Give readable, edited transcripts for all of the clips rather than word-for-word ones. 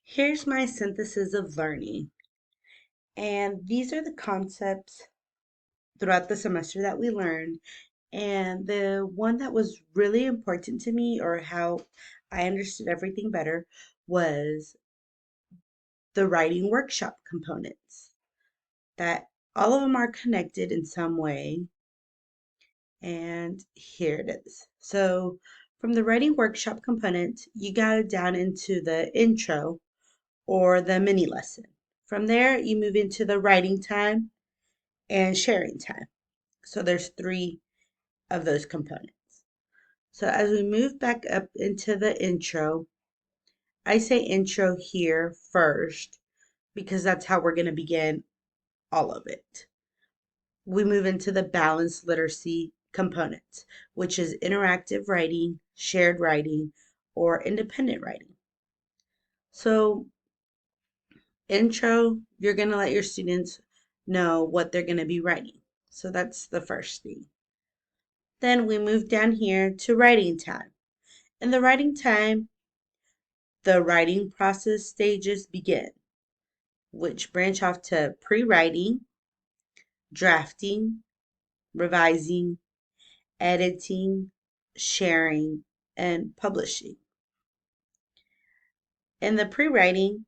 Here's my synthesis of learning. And these are the concepts throughout the semester that we learned. And the one that was really important to me, or how I understood everything better, was the writing workshop components. That all of them are connected in some way. And here it is. So, from the writing workshop component, you got it down into the intro or the mini lesson. From there, you move into the writing time and sharing time. So there's three of those components. So as we move back up into the intro, I say intro here first because that's how we're going to begin all of it. We move into the balanced literacy components, which is interactive writing, shared writing, or independent writing. So intro, you're going to let your students know what they're going to be writing. So that's the first thing. Then we move down here to writing time. In the writing time, the writing process stages begin, which branch off to pre-writing, drafting, revising, editing, sharing, and publishing. In the pre-writing,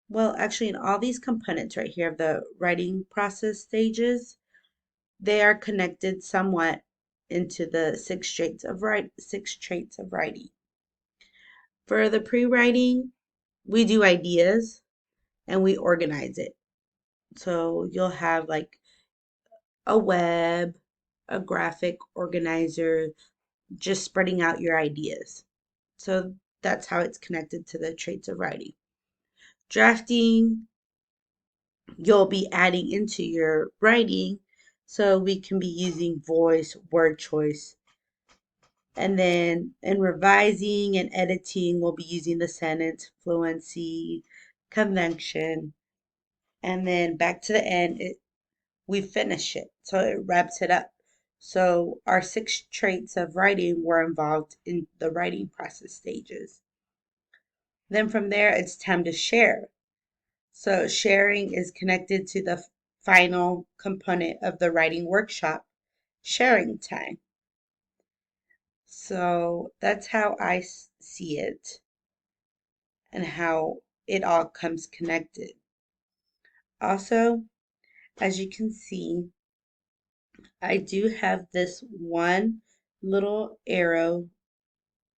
well, actually in all these components right here of the writing process stages, they are connected somewhat into the six traits of writing. For the pre-writing, we do ideas and we organize it. So you'll have like a web, a graphic organizer, just spreading out your ideas. So that's how it's connected to the traits of writing. Drafting, you'll be adding into your writing. So we can be using voice, word choice. And then in revising and editing, we'll be using the sentence, fluency, convention. And then back to the end, we finish it. So it wraps it up. So our six traits of writing were involved in the writing process stages. Then from there, it's time to share. So sharing is connected to the final component of the writing workshop, sharing time. So that's how I see it and how it all comes connected. Also, as you can see, I do have this one little arrow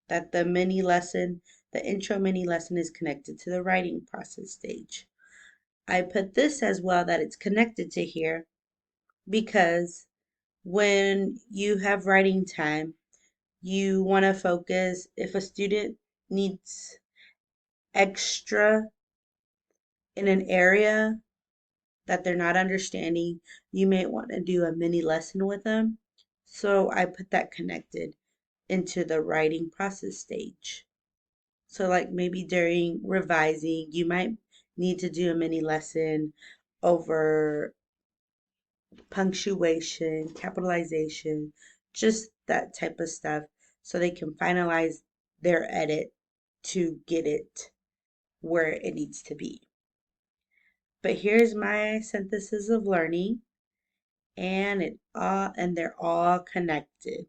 that the intro mini lesson is connected to the writing process stage. I put this as well that it's connected to here because when you have writing time, you want to focus if a student needs extra in an area that they're not understanding, you may want to do a mini lesson with them. So I put that connected into the writing process stage. So, like maybe during revising, you might need to do a mini lesson over punctuation, capitalization, just that type of stuff, so they can finalize their edit to get it where it needs to be. But here's my synthesis of learning, and they're all connected.